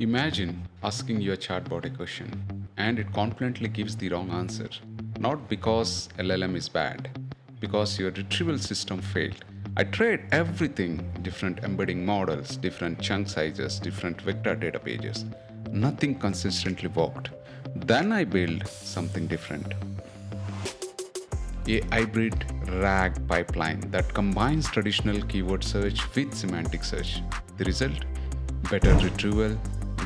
Imagine asking your chatbot a question and it confidently gives the wrong answer. Not because LLM is bad, because your retrieval system failed. I tried everything different embedding models, different chunk sizes, different vector data pages. Nothing consistently worked. Then I built something different, a hybrid RAG pipeline that combines traditional keyword search with semantic search. The result? Better retrieval,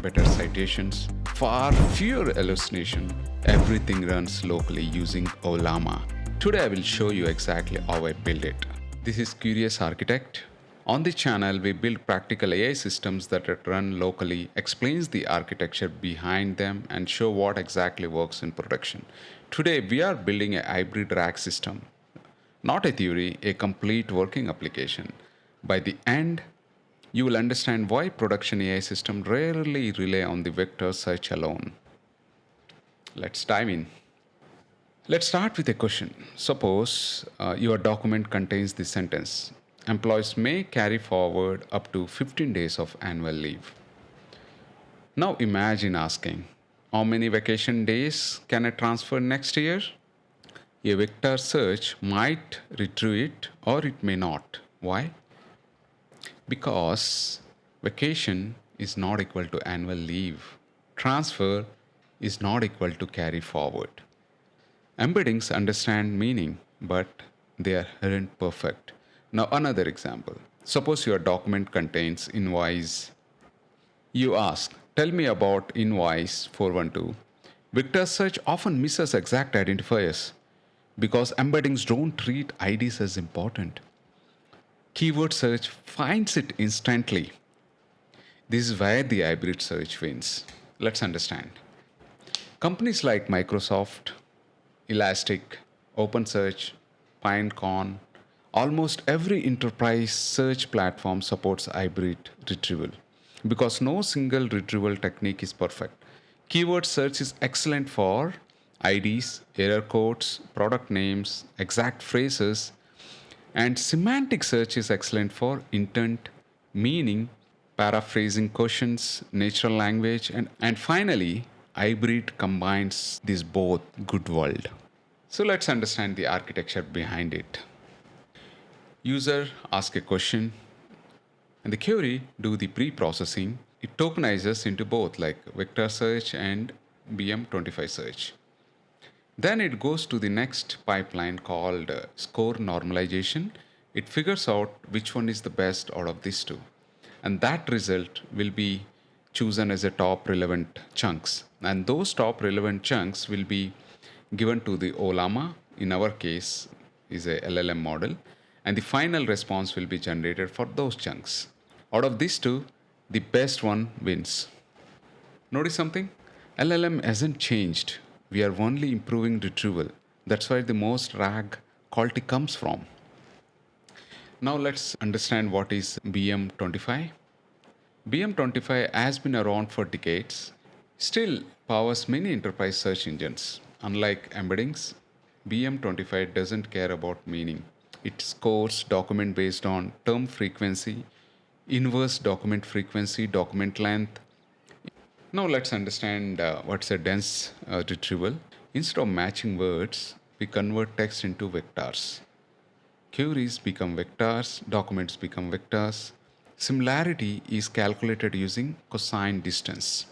better citations, far fewer hallucination. Everything runs locally using Ollama. Today I will show you exactly how I build it. This is Curious Architect. On the channel, we build practical AI systems that run locally, explains the architecture behind them, and show what exactly works in production. Today, we are building a hybrid rack system, not a theory, a complete working application. By the end, you will understand why production AI systems rarely rely on the vector search alone. Let's dive in. Let's start with a question. Suppose your document contains the sentence: employees may carry forward up to 15 days of annual leave. Now imagine asking, how many vacation days can I transfer next year? A vector search might retrieve it or it may not. Why? Because vacation is not equal to annual leave. Transfer is not equal to carry forward. Embeddings understand meaning, but they aren't perfect. Now, another example. Suppose your document contains invoice. You ask, tell me about invoice 412. Vector search often misses exact identifiers because embeddings don't treat IDs as important. Keyword search finds it instantly. This is where the hybrid search wins. Let's understand. Companies like Microsoft, Elastic, OpenSearch, Pinecone, almost every enterprise search platform supports hybrid retrieval because no single retrieval technique is perfect. Keyword search is excellent for IDs, error codes, product names, exact phrases, and semantic search is excellent for intent, meaning, paraphrasing questions, natural language, and finally, hybrid combines these both good world. So let's understand the architecture behind it. User ask a question and the query do the pre-processing. It tokenizes into both like vector search and BM25 search. Then it goes to the next pipeline called score normalization. It figures out which one is the best out of these two. And that result will be chosen as a top relevant chunks. And those top relevant chunks will be given to the Ollama, in our case, is a LLM model. And the final response will be generated for those chunks. Out of these two, the best one wins. Notice something? LLM hasn't changed. We are only improving retrieval. That's where the most RAG quality comes from. Now let's understand what is BM25. BM25 has been around for decades, still powers many enterprise search engines. Unlike embeddings, BM25 doesn't care about meaning. It scores document based on term frequency, inverse document frequency, document length. Now let's understand what's a dense retrieval. Instead of matching words, we convert text into vectors. Queries become vectors, documents become vectors. Similarity is calculated using cosine distance.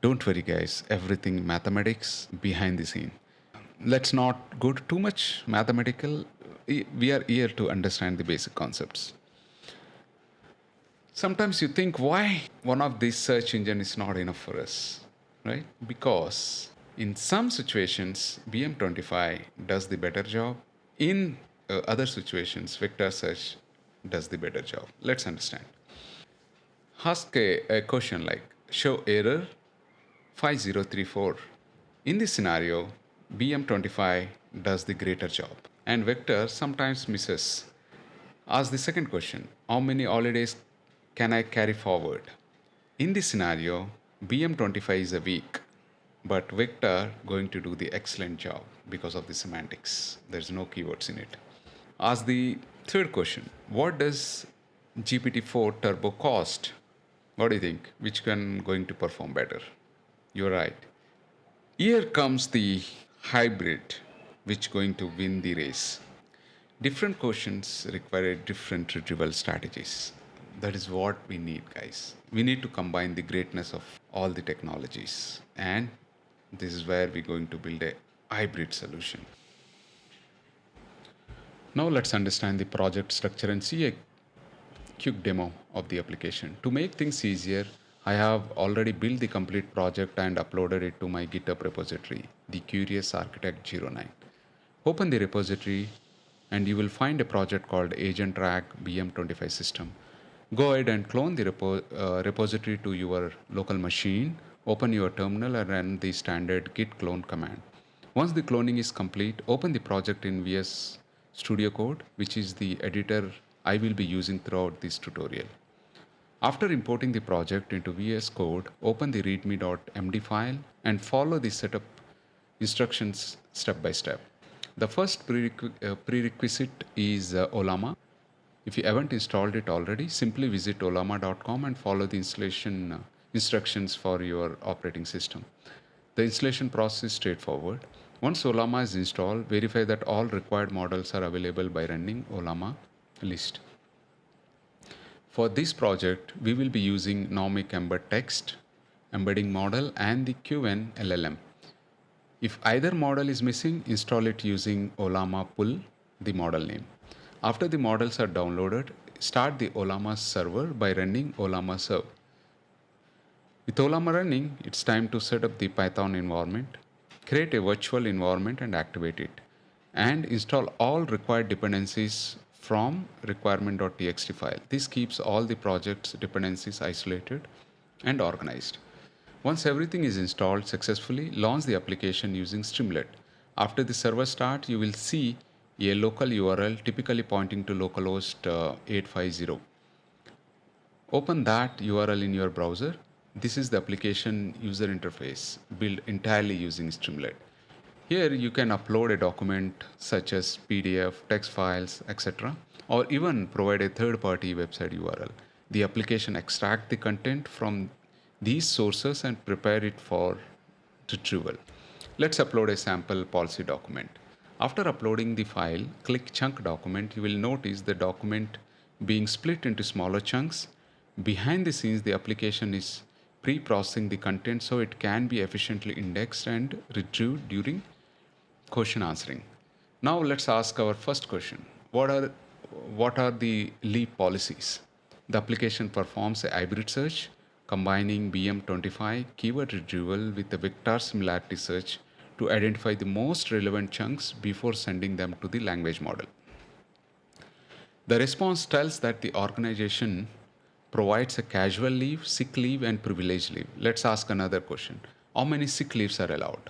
Don't worry, guys, everything mathematics behind the scene. Let's not go to too much mathematical. We are here to understand the basic concepts. Sometimes you think why one of these search engine is not enough for us, right? Because in some situations, BM25 does the better job. In other situations, vector search does the better job. Let's understand. Ask a question like show error 5034. In this scenario, BM25 does the greater job and vector sometimes misses. Ask the second question, how many holidays can I carry forward? In this scenario, BM25 is a weak, but vector going to do the excellent job because of the semantics. There's no keywords in it. Ask the third question, what does GPT-4 Turbo cost? What do you think? Which can going to perform better? You're right. Here comes the hybrid, which going to win the race. Different questions require different retrieval strategies. That is what we need, guys. We need to combine the greatness of all the technologies, and this is where we're going to build a hybrid solution. Now let's understand the project structure and see a quick demo of the application. To make things easier, I have already built the complete project and uploaded it to my GitHub repository, the Curious Architect 09. Open the repository and you will find a project called Agent Track BM25 system. Go ahead and clone the repository to your local machine. Open your terminal and run the standard git clone command. Once the cloning is complete, open the project in VS Studio Code, which is the editor I will be using throughout this tutorial. After importing the project into VS Code, open the readme.md file and follow the setup instructions step by step. The first prerequisite is Ollama. If you haven't installed it already, simply visit ollama.com and follow the installation instructions for your operating system. The installation process is straightforward. Once Ollama is installed, verify that all required models are available by running Ollama list. For this project, we will be using Nomic Embed Text, embedding model, and the QN LLM. If either model is missing, install it using Ollama pull the model name. After the models are downloaded, start the Ollama server by running Ollama serve. With Ollama running, it's time to set up the Python environment, create a virtual environment and activate it, and install all required dependencies from requirement.txt file. This keeps all the project's dependencies isolated and organized. Once everything is installed successfully, launch the application using Streamlit. After the server starts, you will see a local URL typically pointing to localhost 850. Open that URL in your browser. This is the application user interface built entirely using Streamlit. Here you can upload a document such as PDF, text files, etc., or even provide a third-party website URL. The application extracts the content from these sources and prepare it for retrieval. Let's upload a sample policy document. After uploading the file, click Chunk Document. You will notice the document being split into smaller chunks. Behind the scenes, the application is pre-processing the content so it can be efficiently indexed and retrieved during question answering. Now let's ask our first question. What are the leap policies? The application performs a hybrid search combining BM25 keyword retrieval with the vector similarity search to identify the most relevant chunks before sending them to the language model. The response tells that the organization provides a casual leave, sick leave, and privilege leave. Let's ask another question. How many sick leaves are allowed?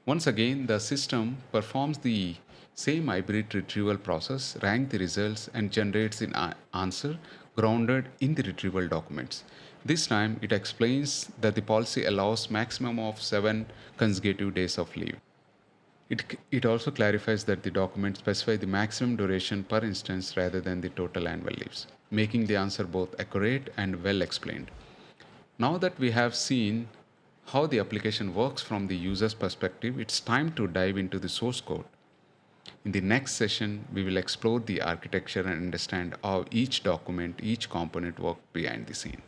Once again, the system performs the same hybrid retrieval process, ranks the results, and generates an answer grounded in the retrieval documents. This time, it explains that the policy allows maximum of 7 consecutive days of leave. It also clarifies that the document specifies the maximum duration per instance rather than the total annual leaves, making the answer both accurate and well explained. Now that we have seen how the application works from the user's perspective, it's time to dive into the source code. In the next session, we will explore the architecture and understand how each document, each component works behind the scene.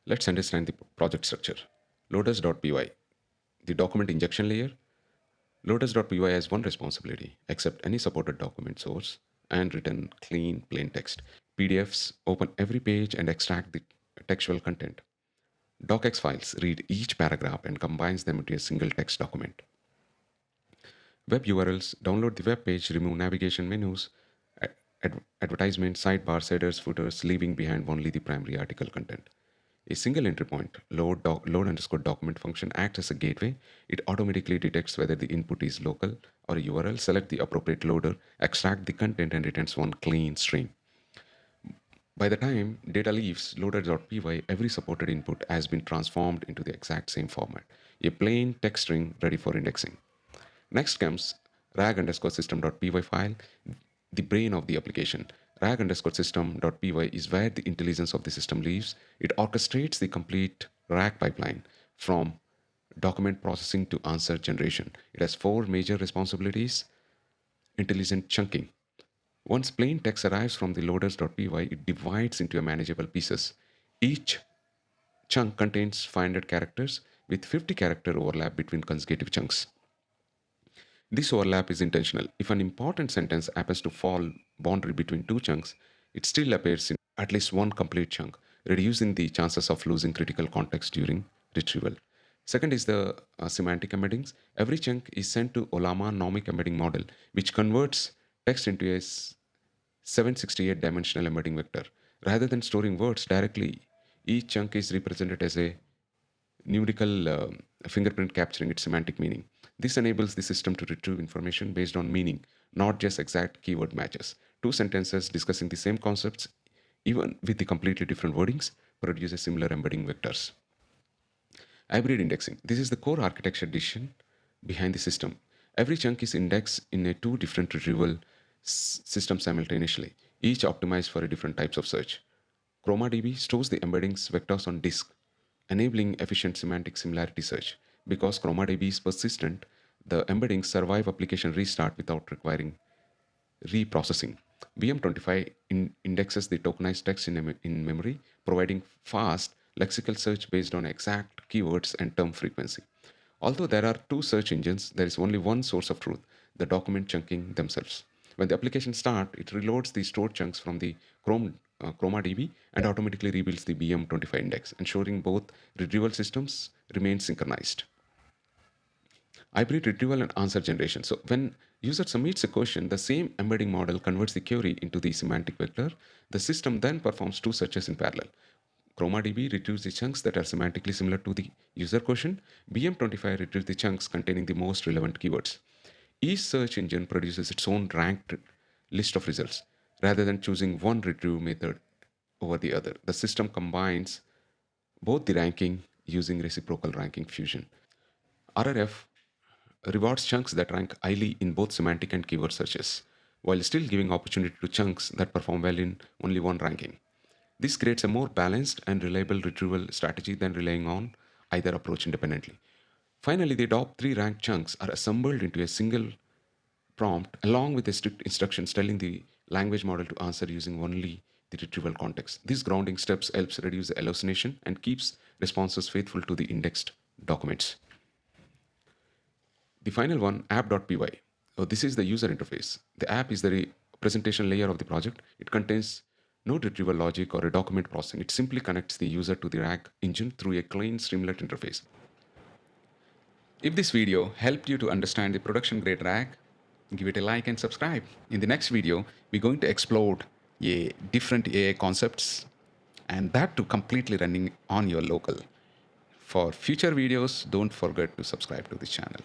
Let's understand the project structure. Loaders.py, the document injection layer. Loaders.py has one responsibility: accept any supported document source and return clean, plain text. PDFs open every page and extract the textual content. Docx files read each paragraph and combines them into a single text document. Web URLs download the web page, remove navigation menus, advertisement, sidebars, headers, footers, leaving behind only the primary article content. A single entry point, load underscore document function, acts as a gateway. It automatically detects whether the input is local or a URL, select the appropriate loader, extract the content, and returns one clean stream. By the time data leaves loader.py, every supported input has been transformed into the exact same format, a plain text string ready for indexing. Next comes rag underscore system.py file, the brain of the application. RAG underscore system.py is where the intelligence of the system lives. It orchestrates the complete RAG pipeline from document processing to answer generation. It has four major responsibilities. Intelligent chunking. Once plain text arrives from the loaders.py, it divides into manageable pieces. Each chunk contains 500 characters with 50 character overlap between consecutive chunks. This overlap is intentional. If an important sentence happens to fall boundary between two chunks, it still appears in at least one complete chunk, reducing the chances of losing critical context during retrieval. Second is the semantic embeddings. Every chunk is sent to Ollama nomic embedding model, which converts text into a 768 dimensional embedding vector. Rather than storing words directly, each chunk is represented as a numerical fingerprint capturing its semantic meaning. This enables the system to retrieve information based on meaning, not just exact keyword matches. Two sentences discussing the same concepts, even with the completely different wordings, produce similar embedding vectors. Hybrid indexing. This is the core architecture decision behind the system. Every chunk is indexed in a two different retrieval systems simultaneously, each optimized for a different types of search. ChromaDB stores the embeddings vectors on disk, enabling efficient semantic similarity search. Because ChromaDB is persistent, the embeddings survive application restart without requiring reprocessing. BM25 indexes the tokenized text in memory, providing fast lexical search based on exact keywords and term frequency. Although there are two search engines, there is only one source of truth, the document chunking themselves. When the application starts, it reloads the stored chunks from the ChromaDB and automatically rebuilds the BM25 index, ensuring both retrieval systems remain synchronized. Hybrid retrieval and answer generation. So when user submits a question, the same embedding model converts the query into the semantic vector. The system then performs two searches in parallel. ChromaDB retrieves the chunks that are semantically similar to the user question. BM25 retrieves the chunks containing the most relevant keywords. Each search engine produces its own ranked list of results. Rather than choosing one retrieve method over the other, the system combines both the ranking using reciprocal ranking fusion. RRF rewards chunks that rank highly in both semantic and keyword searches, while still giving opportunity to chunks that perform well in only one ranking. This creates a more balanced and reliable retrieval strategy than relying on either approach independently. Finally, the top three ranked chunks are assembled into a single prompt along with the strict instructions telling the language model to answer using only the retrieval context. These grounding steps helps reduce the hallucination and keeps responses faithful to the indexed documents. The final one, app.py. So this is the user interface. The app is the presentation layer of the project. It contains no retrieval logic or a document processing. It simply connects the user to the RAG engine through a clean streamlet interface. If this video helped you to understand the production grade RAG, give it a like and subscribe. In the next video, we're going to explore different AI concepts and that to completely running on your local. For future videos, don't forget to subscribe to this channel.